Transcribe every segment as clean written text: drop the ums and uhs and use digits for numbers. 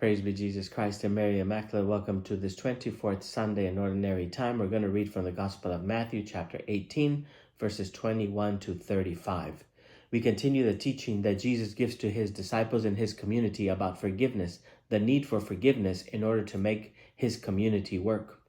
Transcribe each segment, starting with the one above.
Praise be Jesus Christ and Mary Immaculate. Welcome to this 24th Sunday in Ordinary Time. We're going to read from the Gospel of Matthew, chapter 18, verses 21 to 35. We continue the teaching that Jesus gives to his disciples and his community about forgiveness, the need for forgiveness in order to make his community work.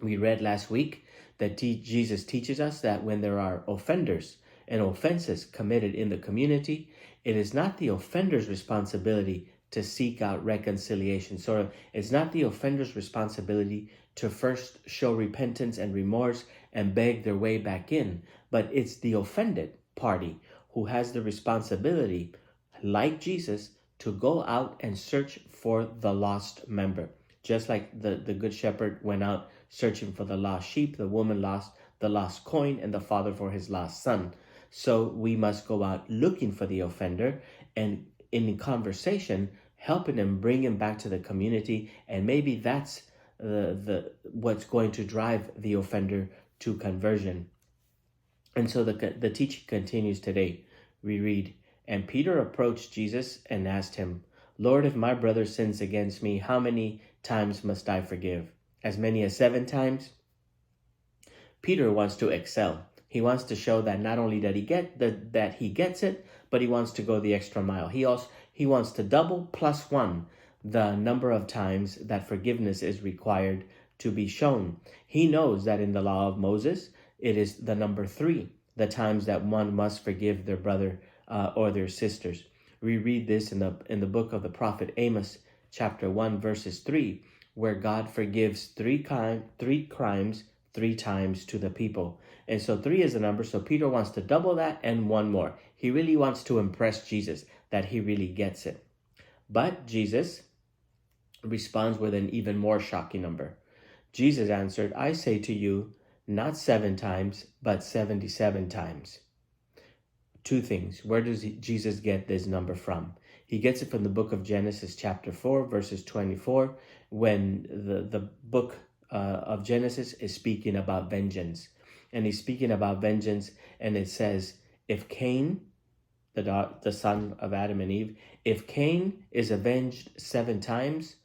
We read last week that Jesus teaches us that when there are offenders and offenses committed in the community, it is not the offender's responsibility to seek out reconciliation. So it's not the offender's responsibility to first show repentance and remorse and beg their way back in, but it's the offended party who has the responsibility, like Jesus, to go out and search for the lost member. Just like the good shepherd went out searching for the lost sheep, the woman lost the lost coin, and the father for his lost son. So we must go out looking for the offender and in conversation, helping him, bring him back to the community, and maybe that's what's going to drive the offender to conversion. And so the teaching continues today. We read, "And Peter approached Jesus and asked him, 'Lord, if my brother sins against me, how many times must I forgive? As many as 7 times?'" Peter wants to excel. He wants to show that not only that he gets it, but he wants to go the extra mile. He wants to double plus 1 the number of times that forgiveness is required to be shown. He knows that in the law of Moses, it is the number 3, the times that one must forgive their brother or their sisters. We read this in the book of the prophet Amos, chapter 1, verses 3, where God forgives 3 crimes 3 times to the people. And so 3 is the number. So Peter wants to double that and 1 more. He really wants to impress Jesus that he really gets it. But Jesus responds with an even more shocking number. Jesus answered, "I say to you, not 7 times, but 77 times. 2 things. Where does Jesus get this number from? He gets it from the book of Genesis, chapter 4, verses 24, when the book of Genesis is speaking about vengeance. And he's speaking about vengeance, and it says, if Cain, the son of Adam and Eve, if Cain is avenged 7 times,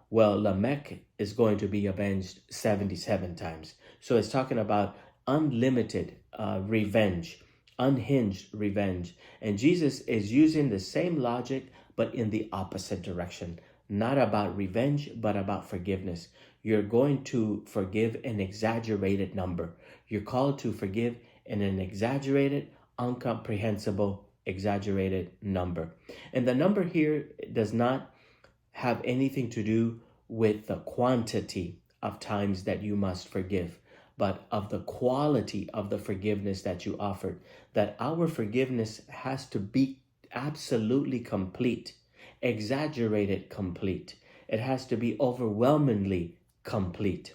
well, Lamech is going to be avenged 77 times. So it's talking about unlimited revenge, unhinged revenge. And Jesus is using the same logic, but in the opposite direction. Not about revenge, but about forgiveness. You're going to forgive an exaggerated number. You're called to forgive in an exaggerated, incomprehensible, exaggerated number. And the number here does not have anything to do with the quantity of times that you must forgive, but of the quality of the forgiveness that you offered. That our forgiveness has to be absolutely complete, exaggerated complete. It has to be overwhelmingly complete.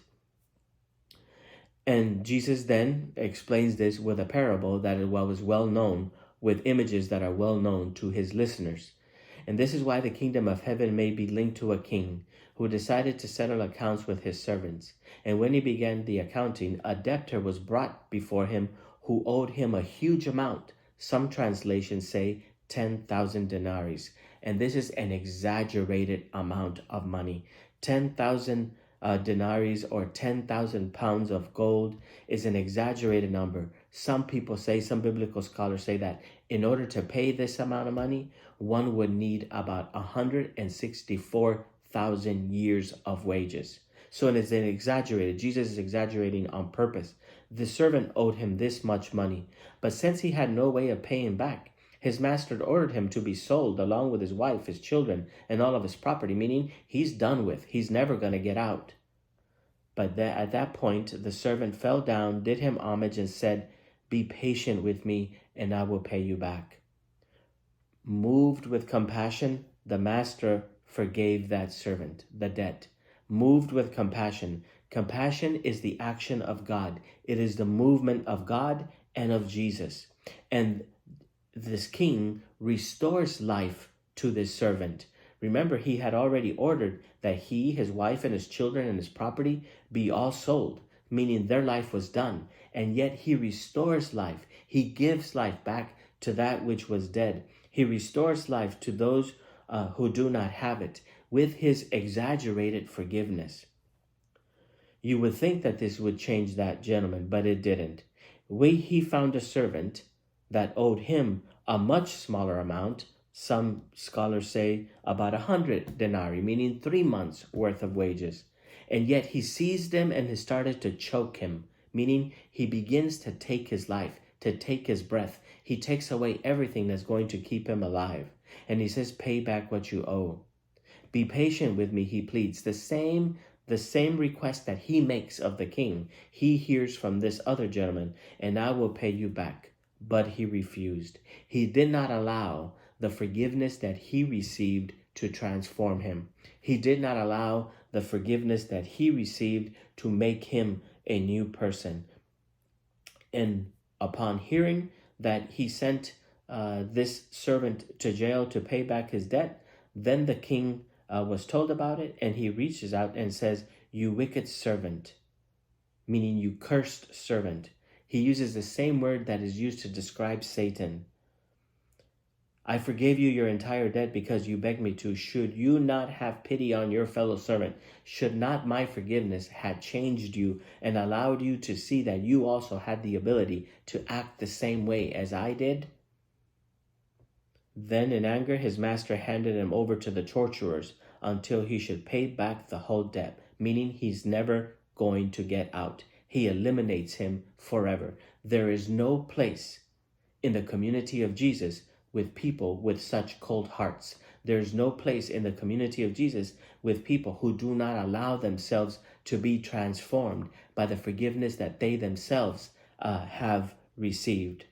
And Jesus then explains this with a parable that was well known, with images that are well known to his listeners. And this is why the kingdom of heaven may be linked to a king who decided to settle accounts with his servants. And when he began the accounting, a debtor was brought before him who owed him a huge amount. Some translations say 10,000 denarii. And this is an exaggerated amount of money. 10,000 denarii or 10,000 pounds of gold is an exaggerated number. Some people say, some biblical scholars say that in order to pay this amount of money, one would need about 164,000 years of wages. So it is an exaggerated. Jesus is exaggerating on purpose. The servant owed him this much money, but since he had no way of paying back, his master ordered him to be sold along with his wife, his children, and all of his property, meaning he's done with. He's never going to get out. But at that point, the servant fell down, did him homage, and said, "Be patient with me, and I will pay you back." Moved with compassion, the master forgave that servant the debt. Moved with compassion. Compassion is the action of God. It is the movement of God and of Jesus. And this king restores life to this servant. Remember, he had already ordered that he, his wife, and his children and his property be all sold, meaning their life was done. And yet he restores life. He gives life back to that which was dead. He restores life to those who do not have it, with his exaggerated forgiveness. You would think that this would change that gentleman, but it didn't. He found a servant that owed him a much smaller amount. Some scholars say about 100 denarii, meaning 3 months worth of wages. And yet he seized him and he started to choke him, meaning he begins to take his life, to take his breath. He takes away everything that's going to keep him alive. And he says, pay back what you owe. Be patient with me, he pleads. The same request that he makes of the king, he hears from this other gentleman, and I will pay you back. But he refused. He did not allow the forgiveness that he received to transform him. He did not allow the forgiveness that he received to make him a new person. And upon hearing that he sent this servant to jail to pay back his debt, then the king was told about it, and he reaches out and says, you wicked servant, meaning you cursed servant. He uses the same word that is used to describe Satan. I forgave you your entire debt because you begged me to. Should you not have pity on your fellow servant? Should not my forgiveness have changed you and allowed you to see that you also had the ability to act the same way as I did? Then in anger, his master handed him over to the torturers until he should pay back the whole debt, meaning he's never going to get out. He eliminates him forever. There is no place in the community of Jesus with people with such cold hearts. There's no place in the community of Jesus with people who do not allow themselves to be transformed by the forgiveness that they themselves have received.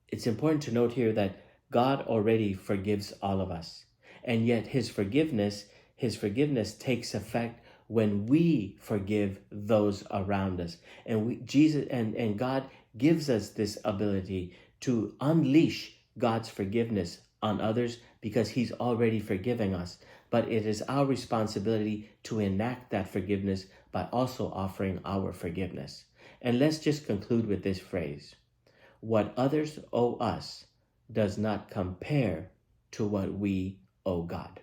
It's important to note here that God already forgives all of us. And yet his forgiveness takes effect when we forgive those around us. And God gives us this ability to unleash God's forgiveness on others because he's already forgiving us. But it is our responsibility to enact that forgiveness by also offering our forgiveness. And let's just conclude with this phrase. What others owe us does not compare to what we owe God.